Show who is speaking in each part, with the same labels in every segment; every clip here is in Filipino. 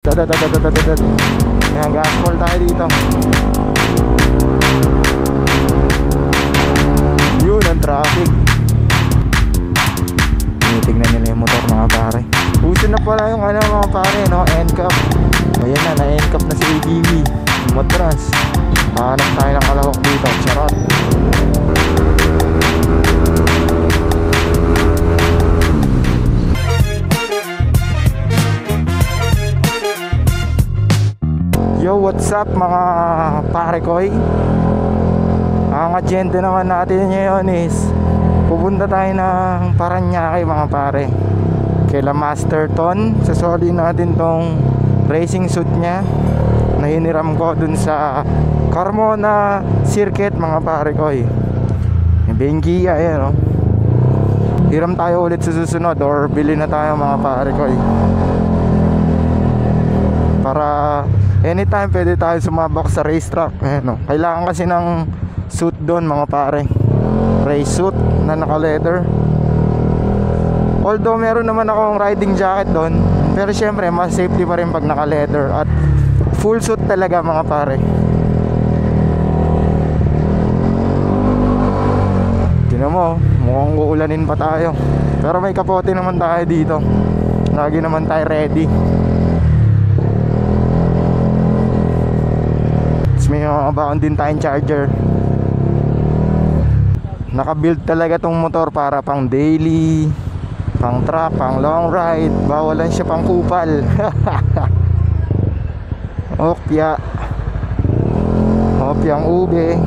Speaker 1: Dadadadadadadad. Ayan, gaspol tayo dito. Yun ang traffic. Tingnan nila yung motor mga pare. Uso na pala yung ano mga pare, no? NCAP. Ayan na, na-NCAP na si ADV Motras. Hanap tayo ng kalahok dito. Charot. Yo, what's up mga pare koy? Ang agenda naman natin ngayon is pupunta tayo ng Paranaque mga pare. Kaila Masterton. Sasoli natin tong racing suit niya na hiniram ko dun sa Carmona Circuit mga pare koy. Bengi, ayan o. Hiram tayo ulit sa susunod or bili na tayo mga pare koy. Para anytime pwede tayo sumabak sa racetrack. Ayan o. Kailangan kasi ng suit doon mga pare. Race suit na naka-leather. Although meron naman akong riding jacket doon, pero syempre mas safety pa rin pag naka-leather at full suit talaga mga pare. Tingnan mo, mukhang uulanin pa tayo. Pero may kapote naman tayo dito. Lagi naman tayo ready. May baon din tayong charger. Naka-build talaga tong motor para pang daily, pang truck, pang long ride. Bawalan siya pang kupal. Opya. Opyang ube.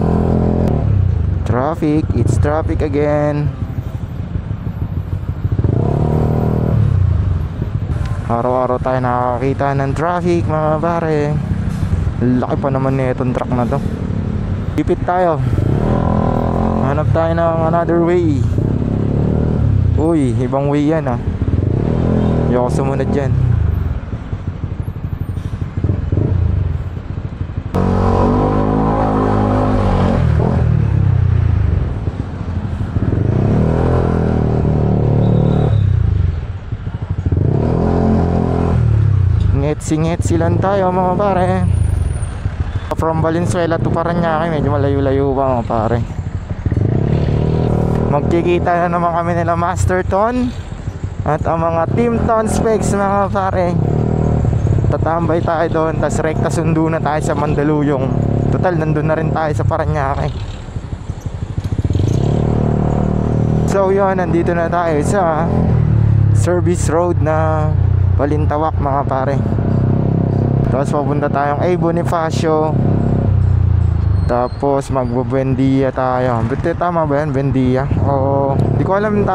Speaker 1: Traffic, it's traffic again. Araw-araw tayo nakakita ng traffic mga pare. Laki pa naman na itong truck na to. Ipit tayo. Hanap tayo ng another way. Uy, ibang way yan ah. Ayoko sumunod dyan. Ngetsi-ngetsi lang tayo mga pare. From Valenzuela to Paranaque, medyo malayo-layo pa mga pare. Magkikita na naman kami nila Masterton at ang mga Team Ton Specs mga pare. Tatambay tayo doon, tas rekta sundo na tayo sa Mandaluyong. Total, nandun na rin tayo sa Paranaque. So yun, nandito na tayo sa service road na Balintawak mga pare. Tapos papunta tayong A. Bonifacio. Tapos magbo-Buendia tayo. Tama ba yan? Buendia? Oo. Di ko alam yung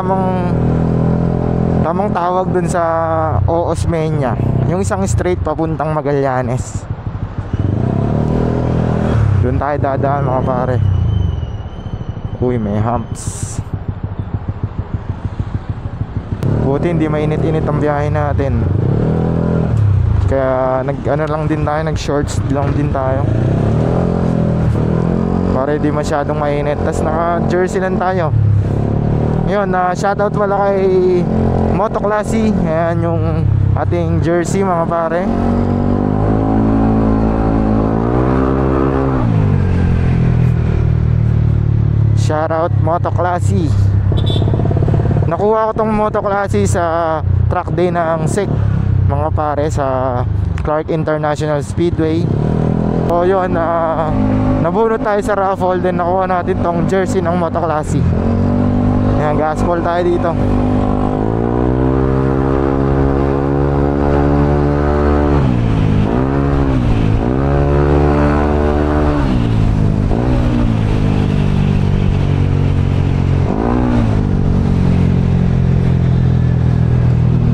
Speaker 1: tamang tawag dun sa Osmeña. Yung isang straight papuntang Magallanes. Doon tayo dadaan mga pare. Uy, may humps. Buti hindi mainit-init ang biyahe natin. Kaya nag shorts lang din tayo para di masyadong mainit. Tas naka jersey lang tayo. Yun, shoutout pala kay Moto Classy. Ayan yung ating jersey mga pare. Shoutout Moto Classy. Nakuha ko tong Moto Classy sa track day ng SEC mga pare sa Clark International Speedway. So yun, nabunot tayo sa raffle, then nakuha natin tong jersey ng Moto Classy. Ayan, gaspol tayo dito.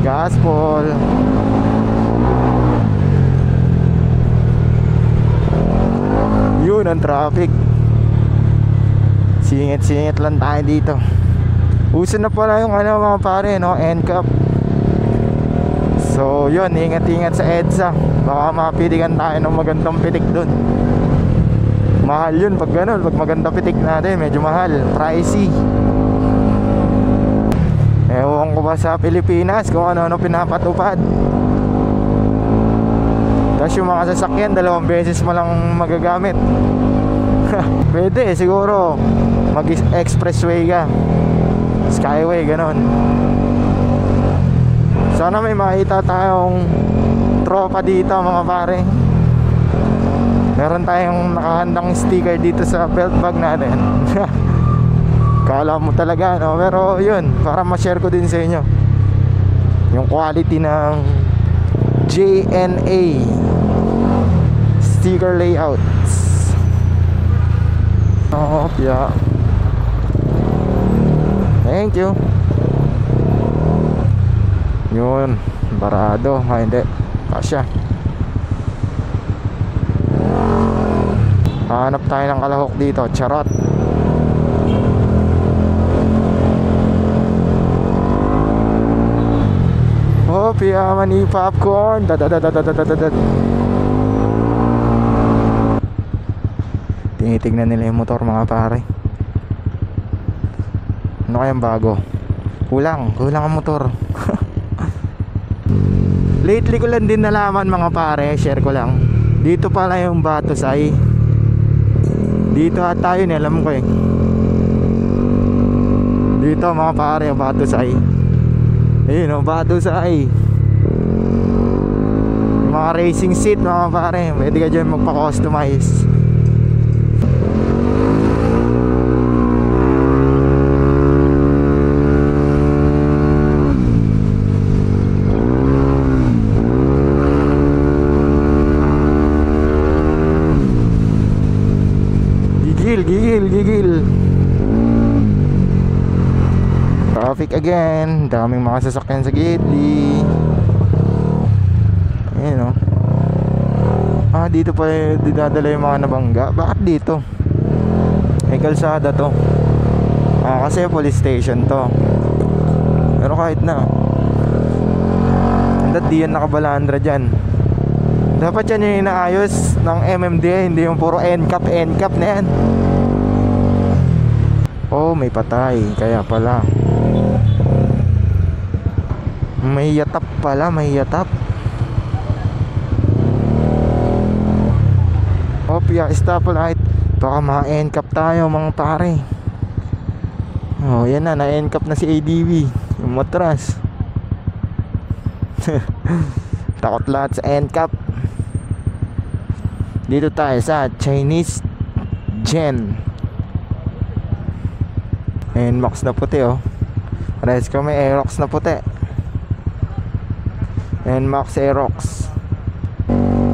Speaker 1: Gaspol. Yun ang traffic. Singit-singit lang tayo dito. Uso na pala yung ano mga pare, no? NCAP. So yun, ingat-ingat sa EDSA. Baka mapilikan tayo ng magandang pitik dun. Mahal yun pag ganun. Pag maganda pitik natin, medyo mahal, pricey. Ewan ko ba sa Pilipinas kung ano-ano pinapatupad. Tapos yung mga sasakyan, 2 beses mo lang magagamit. Pwede siguro mag-expressway ka, skyway, ganon. Sana may makita tayong tropa dito mga pare. Meron tayong nakahandang sticker dito sa belt bag natin. Kala mo talaga, no? Pero yun, para ma-share ko din sa inyo yung quality ng JNA sticker layouts. Oh, yeah. Thank you. Yun, barado. Hindi, kasya. Hanap tayo ng kalahok dito. Charot. Oh, piyaman ni popcorn. Tinitignan nila yung motor mga pare. Ano kayang bago? Kulang ang motor. Lately ko lang din nalaman mga pare, share ko lang. Dito pala yung Batusay. Dito at tayo, alam ko eh. Dito mga pare, yung Batusay. Ayun o, Batusay. Mga racing seat mga pare, pwede ka dyan magpa-customize. Gigil. Traffic again. Daming mga sasakyan sa gitli. Ayun o. Dito pa dinadala yung mga nabangga. Bakit dito? May kalsada to. Kasi police station to. Pero kahit na, hanggat di yan nakabalandra dyan. Dapat yan yung inaayos ng MMDA, hindi yung puro NCAP na yan. Oh, may patay. Kaya pala. May yatap pala, may yatap. Oh, piya, stoplight. Baka ma-NCAP tayo mga pare. Oh, yan na, na-NCAP na si ADV. Yung matras. Takot lahat sa NCAP. Dito tayo sa Chinese Gen. NMAX na puti oh. Res ko may Aerox na puti. NMAX Aerox.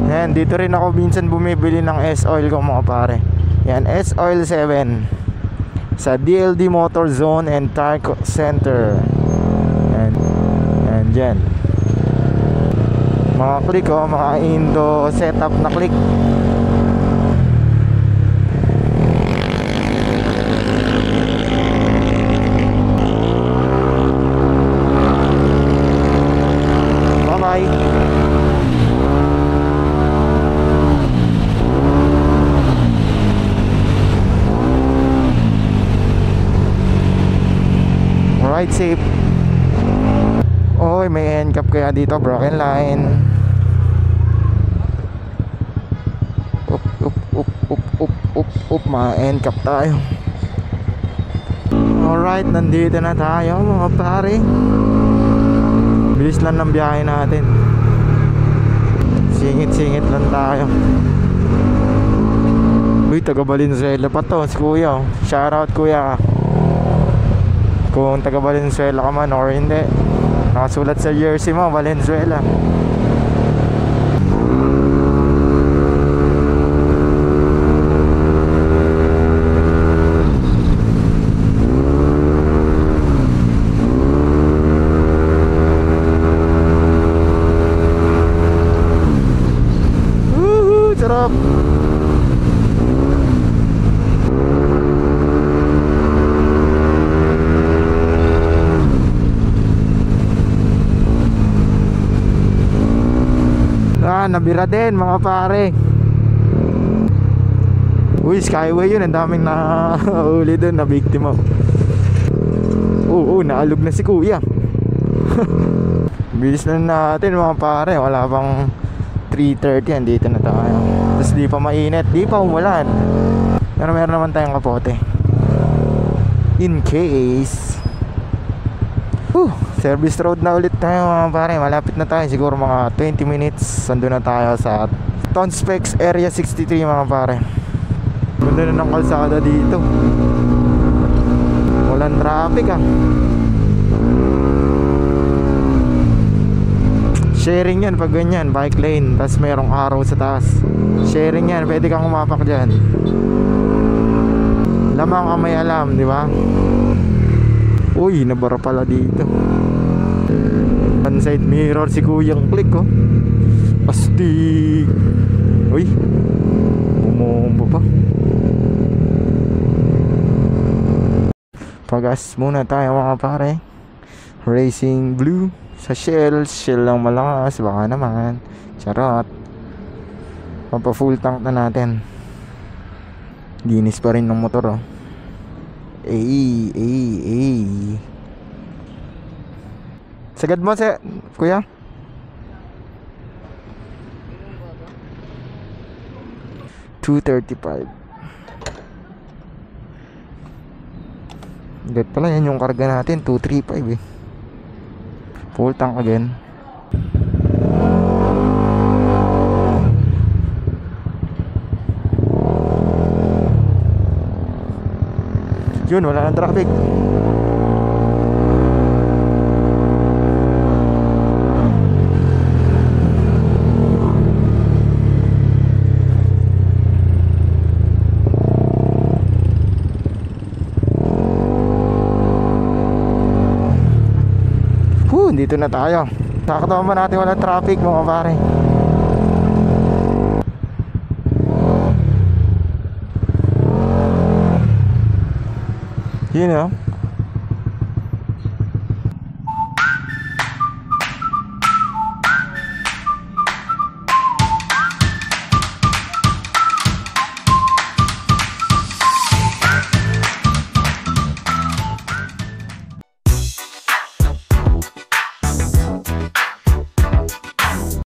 Speaker 1: Yan, dito rin ako minsan bumibili ng S-Oil ko mga pare. Yan, S-Oil 7 sa DLD Motor Zone and Tire Center. And dyan mga click oh, mga Indo setup na click. Bye. Alright, safe. Oy, may NCAP kaya dito, broken line. Up, ma-NCAP tayo. Alright, nandito na tayo mga pare. Bilis lang ng biyahe natin. Singit-singit lang tayo. Uy, taga Valenzuela pa to, si kuya. Shoutout kuya. Kung taga Valenzuela ka man or hindi, nakasulat sa jersey mo, Valenzuela. Sarap. Nabira din mga pare. Uy, skyway yun. Ang daming nahuli doon na biktima. Oo, naalog na si kuya. Bilis na natin mga pare. Wala pang 3:30, andito na tayo. Tapos di pa mainit, di pa umulan. Pero meron naman tayong kapote in case. Service road na ulit tayo mga pare. Malapit na tayo, siguro mga 20 minutes. Sando na tayo sa Tonspecs Area 63 mga pare. Ganda na ng kalsada dito. Walang traffic ah. Sharing yan pag ganyan, bike lane. Tapos merong arrow sa taas. Sharing yan, pwede kang umapak dyan. Lamang ang may alam, di ba? Uy, nabara pala dito. One side mirror si Kuyang Click oh. Astig. Uy, bumombo pa. Pagas muna tayo mga pare. Racing Blue sa Shell lang malakas. Baka naman. Charot. Papa full tank na natin. Linis pa rin ng motor oh. Sagad mo sa kuya. $235. Agad pala yan yung karga natin. 235 eh. Full tank again. Yun, wala nang traffic. Dito na tayo. Nakakatawa ba natin wala traffic mga pare. You know